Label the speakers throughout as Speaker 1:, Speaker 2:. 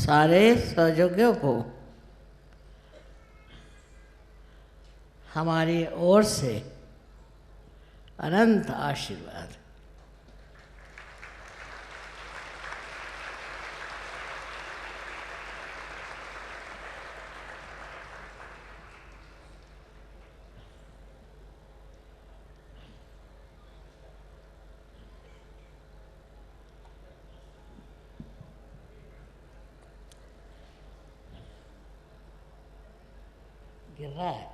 Speaker 1: सारे सहयोगियों को हमारी ओर से अनंत आशीर्वाद। गिर रहा है।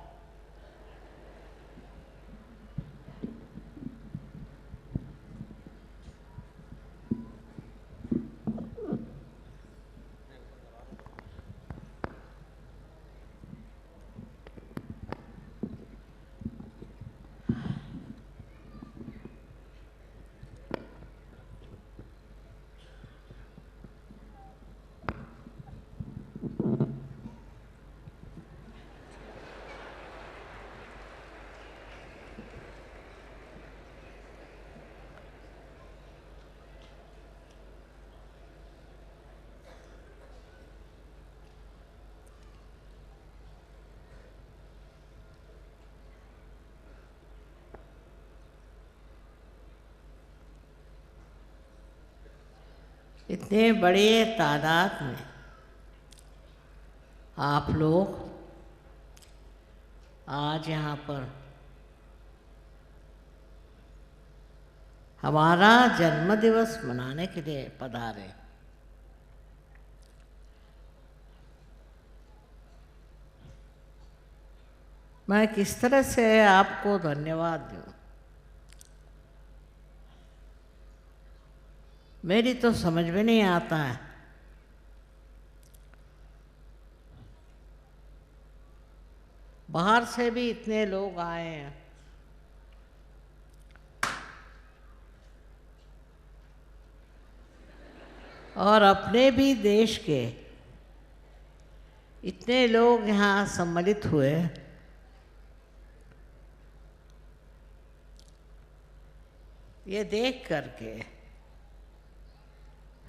Speaker 1: इतने बड़े तादाद में आप लोग आज यहाँ पर हमारा जन्मदिवस मनाने के लिए पधारे। मैं किस तरह से आपको धन्यवाद दूँ, मेरी तो समझ में नहीं आता है। बाहर से भी इतने लोग आए हैं, और अपने भी देश के इतने लोग यहाँ सम्मिलित हुए। ये देख करके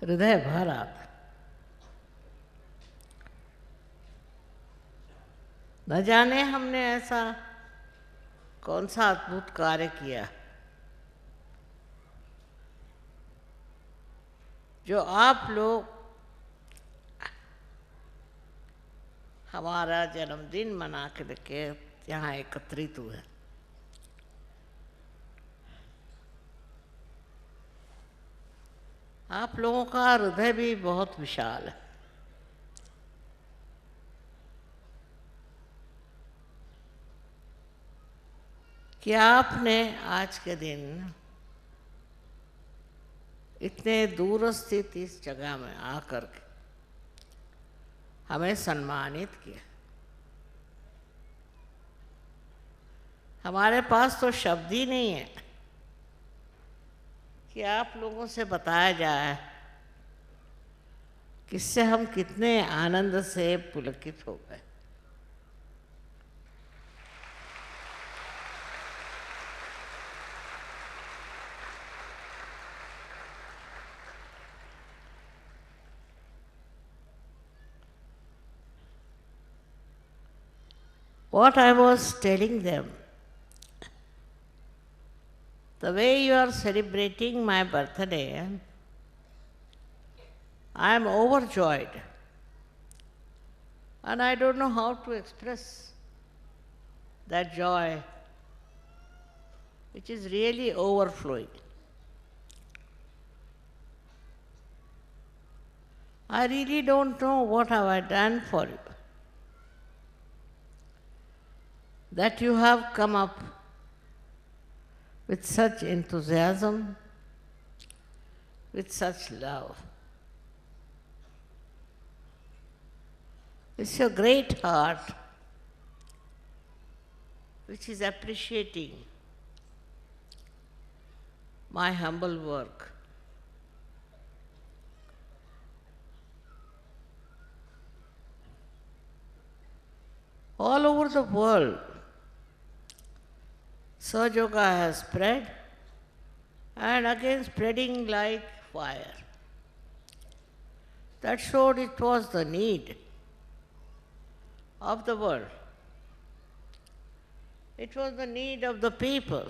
Speaker 1: हृदय भर आता। न जाने हमने ऐसा कौन सा अद्भुत कार्य किया जो आप लोग हमारा जन्मदिन मना के यहाँ एकत्रित हुए। आप लोगों का हृदय भी बहुत विशाल है। कि आपने आज के दिन इतने दूर स्थित इस जगह में आकर के हमें सम्मानित किया। हमारे पास तो शब्द ही नहीं है कि आप लोगों से बताया जाए किससे हम कितने आनंद से पुलकित हो गए। What I was telling them, the way you are celebrating my birthday, I am overjoyed, and I don't know how to express that joy, which is really overflowing. I really don't know what have I done for you, that you have come up with such enthusiasm, with such love. It's your great heart which is appreciating my humble work. All over the world, Sahaja Yoga has spread, and again spreading like fire. That showed it was the need of the world. It was the need of the people.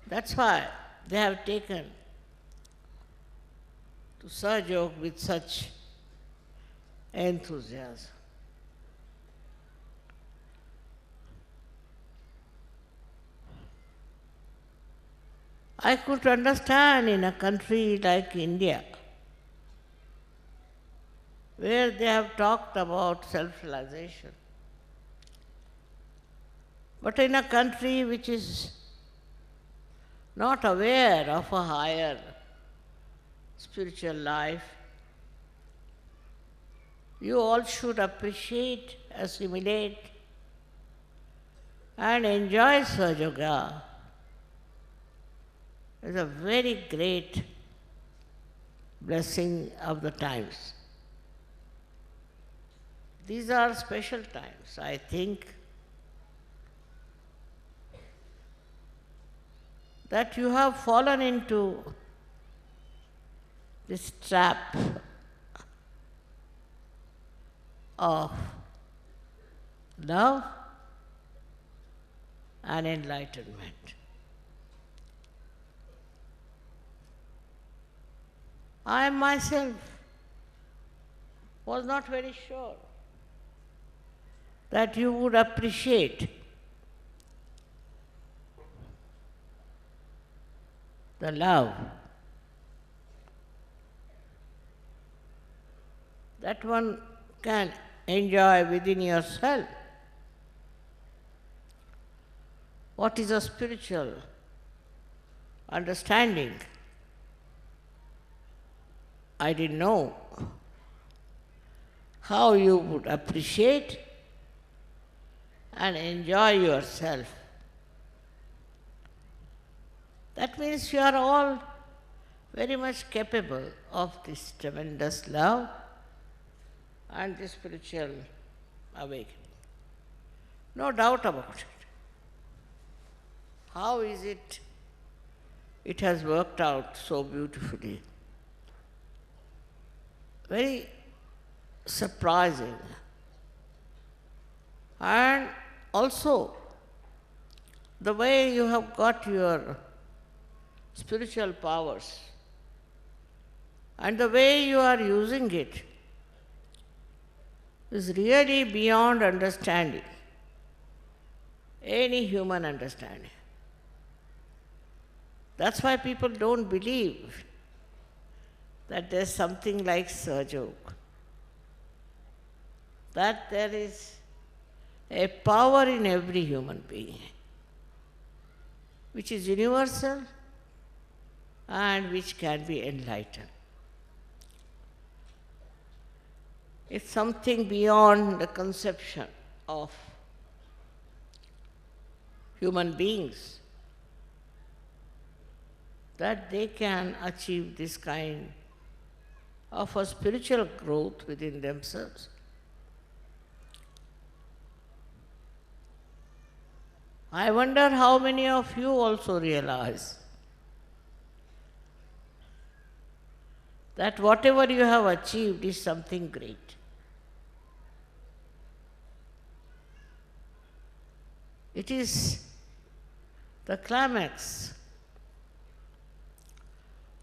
Speaker 1: That's why they have taken to Sahajog with such enthusiasm. I could understand in a country like India, where they have talked about self-realization. But in a country which is not aware of a higher spiritual life, you all should appreciate, assimilate, and enjoy Sahaja Yoga. It's a very great blessing of the times. These are special times, I think, that you have fallen into this trap of love and enlightenment. I myself was not very sure that you would appreciate the love that one can enjoy within yourself. What is a spiritual understanding? I didn't know how you would appreciate and enjoy yourself. That means you are all very much capable of this tremendous love and this spiritual awakening. No doubt about it. How is it? It has worked out so beautifully. Very surprising. And also, the way you have got your spiritual powers and the way you are using it is really beyond understanding, any human understanding. That's why people don't believe that there's something like Sahajog, that there is a power in every human being which is universal and which can be enlightened. It's something beyond the conception of human beings that they can achieve this kind of a spiritual growth within themselves. I wonder how many of you also realize that whatever you have achieved is something great. It is the climax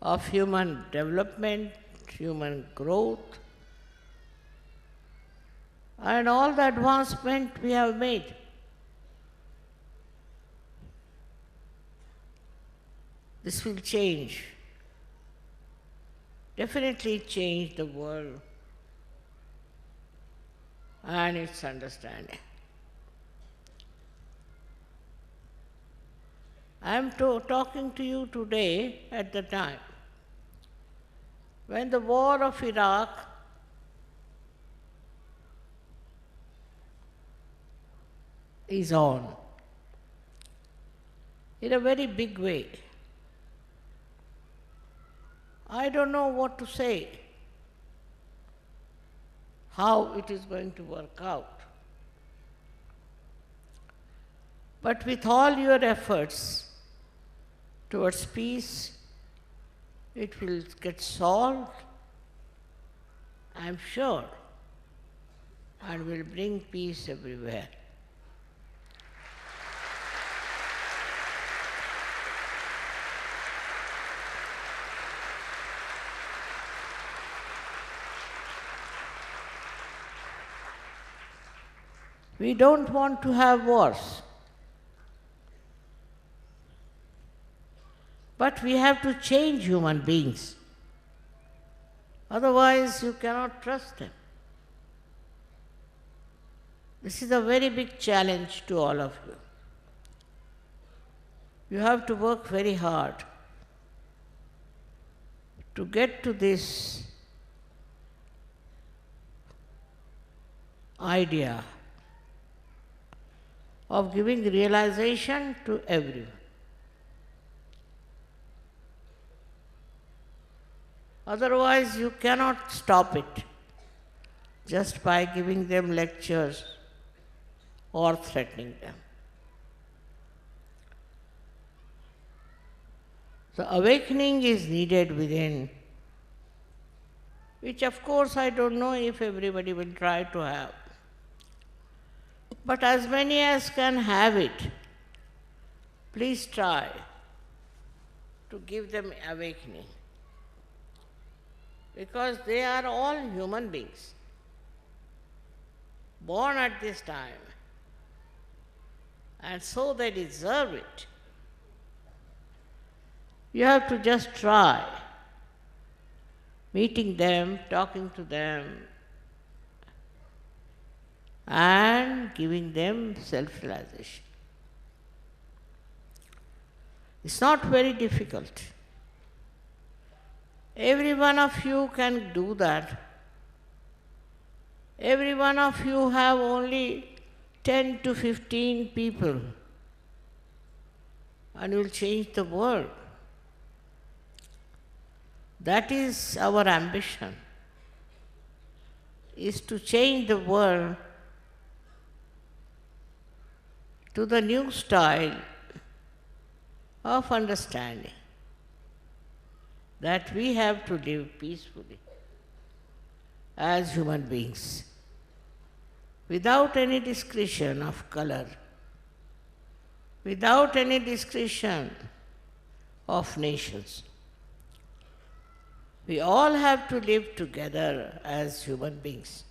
Speaker 1: of human development, human growth, and all the advancement we have made. This will change, definitely change the world and its understanding. I am talking to you today at the time when the war of Iraq is on in a very big way. I don't know what to say, how it is going to work out. But with all your efforts towards peace, it will get solved I am sure, and will bring peace everywhere. We don't want to have wars, but we have to change human beings. Otherwise, you cannot trust them. This is a very big challenge to all of you. You have to work very hard to get to this idea of giving realization to everyone. Otherwise, you cannot stop it just by giving them lectures or threatening them. The awakening is needed within, which of course I don't know if everybody will try to have. But as many as can have it, please try to give them awakening. Because they are all human beings, born at this time, and so they deserve it. You have to just try meeting them, talking to them, and giving them self-realization. It's not very difficult. Every one of you can do that. Every one of you have only 10 to 15 people, and you'll change the world. That is our ambition, is to change the world to the new style of understanding that we have to live peacefully as human beings, without any discretion of color, without any discretion of nations. We all have to live together as human beings.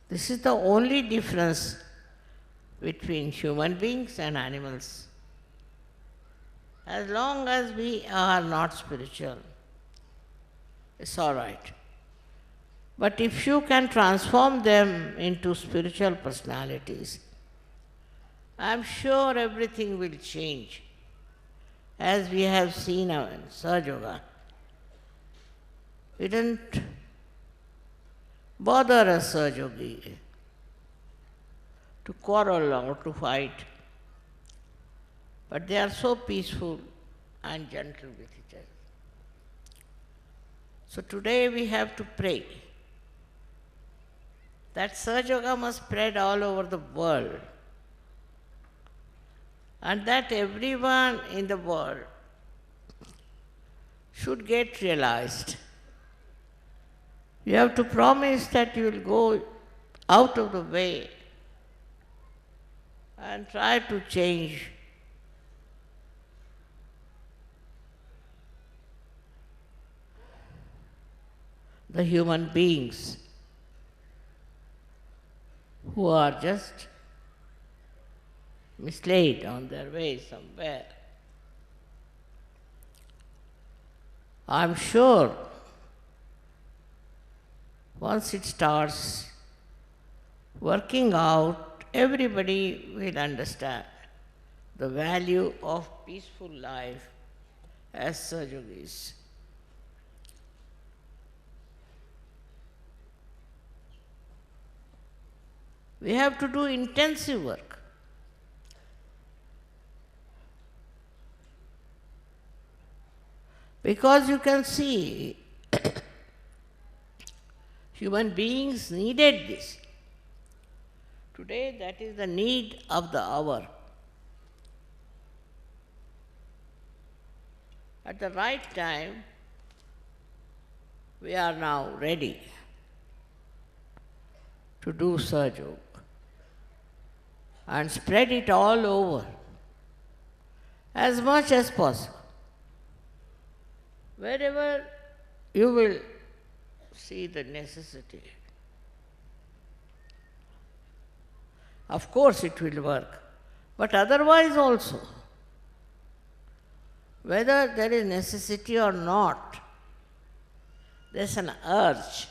Speaker 1: This is the only difference between human beings and animals. As long as we are not spiritual, it's all right. But if you can transform them into spiritual personalities, I'm sure everything will change, as we have seen in Sahaja Yoga. We didn't bother a Sahaja Yogi to quarrel or to fight, but they are so peaceful and gentle with each other. So today we have to pray that Sahaja Yoga must spread all over the world, and that everyone in the world should get realized. You have to promise that you will go out of the way and try to change the human beings who are just misled on their way somewhere. I'm sure once it starts working out, everybody will understand the value of peaceful life as Sahaja Yogis. We have to do intensive work. Because you can see, human beings needed this. Today, that is the need of the hour. At the right time, we are now ready to do Sahaja Yoga and spread it all over as much as possible. Wherever you will see the necessity. Of course it will work, but otherwise also, whether there is necessity or not, there's an urge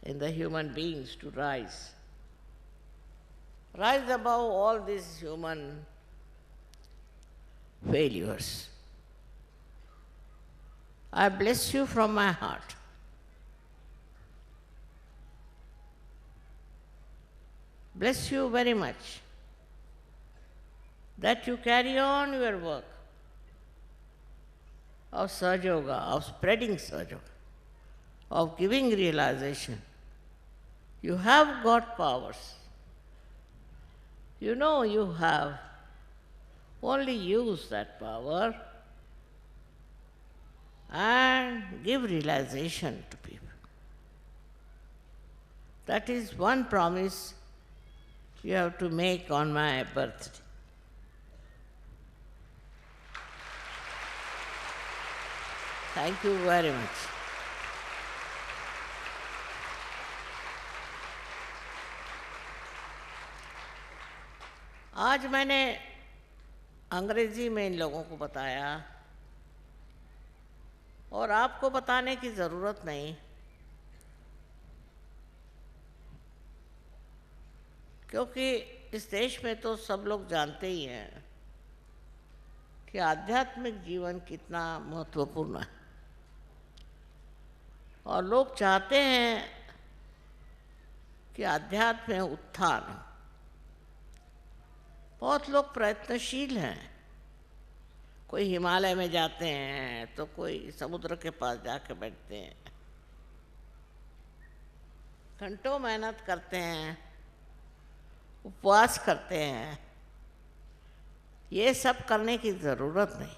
Speaker 1: in the human beings to rise. Rise above all these human failures. I bless you from my heart. Bless you very much that you carry on your work of Sahaja Yoga, of spreading Sahaja Yoga, of giving realization. You have got powers. You know you have. Only use that power and give realization to people. That is one promise you have to make on my birthday. Thank you very much. आज मैंने अंग्रेजी में इन लोगों को बताया और आपको बताने की ज़रूरत नहीं, क्योंकि इस देश में तो सब लोग जानते ही हैं कि आध्यात्मिक जीवन कितना महत्वपूर्ण है और लोग चाहते हैं कि आध्यात्म में उत्थान हो। बहुत लोग प्रयत्नशील हैं, कोई हिमालय में जाते हैं तो कोई समुद्र के पास जाके बैठते हैं, घंटों मेहनत करते हैं, उपवास करते हैं। ये सब करने की ज़रूरत नहीं,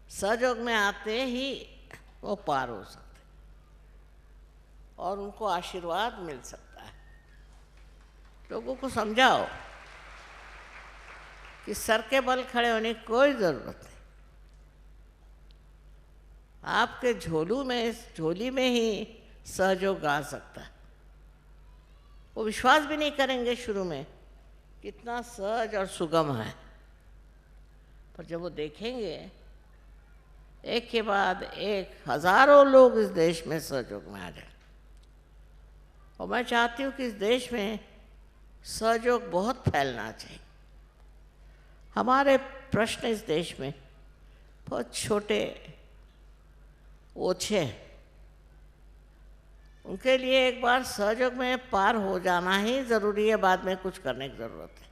Speaker 1: सहयोग में आते ही वो पार हो सकते और उनको आशीर्वाद मिल सकता है। लोगों को समझाओ कि सर के बल खड़े होने की कोई ज़रूरत नहीं। आपके झोली में ही सहयोग आ सकता है। वो विश्वास भी नहीं करेंगे शुरू में कितना सहज और सुगम है, पर जब वो देखेंगे एक के बाद एक हजारों लोग इस देश में सहयोग में आ जाए। और मैं चाहती हूँ कि इस देश में सहयोग बहुत फैलना चाहिए। हमारे प्रश्न इस देश में बहुत छोटे ओछे, उनके लिए एक बार सहयोग में पार हो जाना ही ज़रूरी है, बाद में कुछ करने की ज़रूरत है।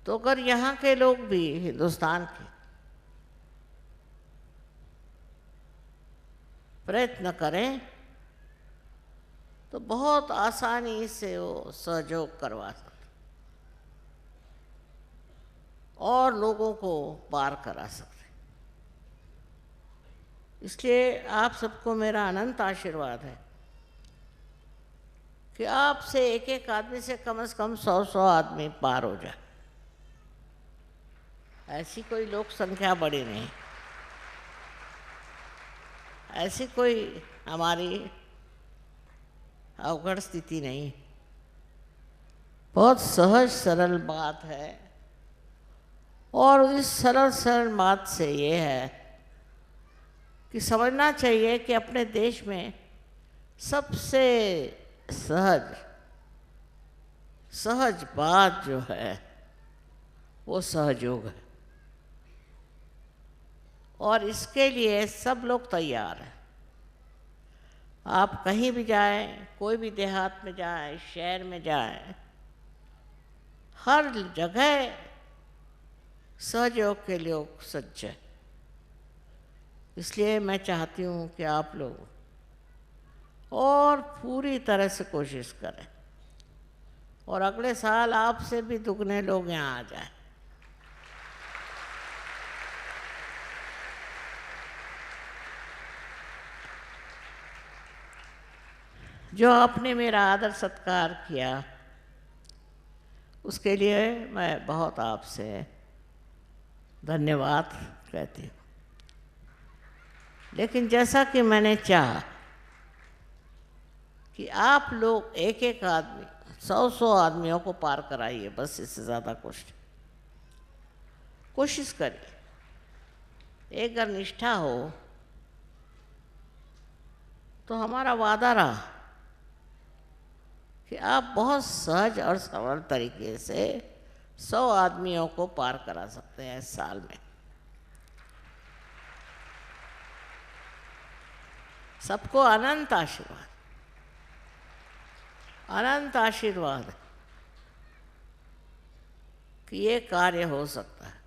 Speaker 1: तो अगर यहाँ के लोग भी हिंदुस्तान के प्रयत्न करें तो बहुत आसानी से वो सहयोग करवा सकते और लोगों को पार करा सकते। इसलिए आप सबको मेरा अनंत आशीर्वाद है कि आपसे एक एक आदमी से कम 100 आदमी पार हो जाए। ऐसी कोई लोक संख्या बड़ी नहीं, ऐसी कोई हमारी अवघड़ स्थिति नहीं, बहुत सहज सरल बात है। और इस सरल बात से ये है कि समझना चाहिए कि अपने देश में सबसे सहज बात जो है वो सहयोग है और इसके लिए सब लोग तैयार हैं। आप कहीं भी जाएं, कोई भी देहात में जाएं, शहर में जाएं, हर जगह सहयोग के लोग सज्ज हैं। इसलिए मैं चाहती हूँ कि आप लोग और पूरी तरह से कोशिश करें और अगले साल आपसे भी दुगने लोग यहाँ आ जाएं। जो आपने मेरा आदर सत्कार किया उसके लिए मैं बहुत आपसे धन्यवाद कहती हूँ। लेकिन जैसा कि मैंने चाहा कि आप लोग एक एक आदमी 100-100 आदमियों को पार कराइए, बस इससे ज़्यादा कोशिश करिए। एक अगर निष्ठा हो तो हमारा वादा रहा कि आप बहुत सहज और सरल तरीके से 100 आदमियों को पार करा सकते हैं इस साल में। सबको अनंत आशीर्वाद, अनंत आशीर्वाद कि ये कार्य हो सकता है।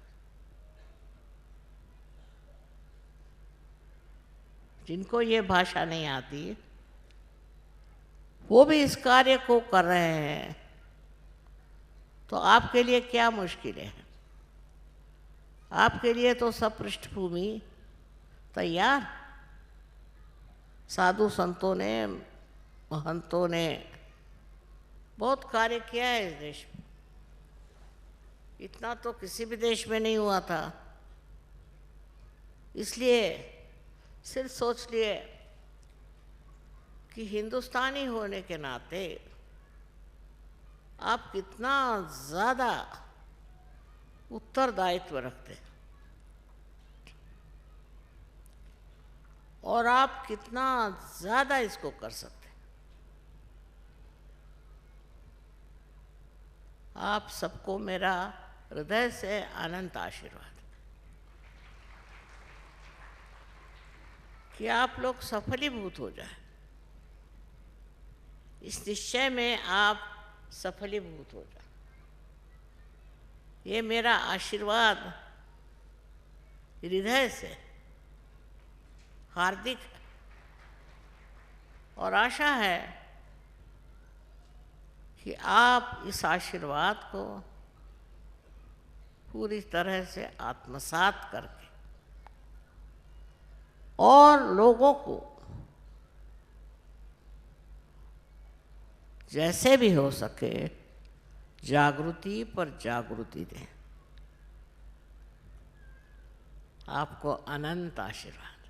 Speaker 1: जिनको ये भाषा नहीं आती वो भी इस कार्य को कर रहे हैं, तो आपके लिए क्या मुश्किल है? आपके लिए तो सब पृष्ठभूमि तैयार। साधु संतों ने, महंतों ने बहुत कार्य किया है इस देश में। इतना तो किसी भी देश में नहीं हुआ था। इसलिए सिर्फ सोच लिए कि हिंदुस्तानी होने के नाते आप कितना ज़्यादा उत्तरदायित्व रखते हैं और आप कितना ज़्यादा इसको कर सकते हैं। आप सबको मेरा हृदय से अनंत आशीर्वाद कि आप लोग सफलीभूत हो जाए। इस निश्चय में आप सफलीभूत हो जाए, ये मेरा आशीर्वाद हृदय से हार्दिक है और आशा है कि आप इस आशीर्वाद को पूरी तरह से आत्मसात करके और लोगों को जैसे भी हो सके जागृति पर जागृति दें। आपको अनंत आशीर्वाद।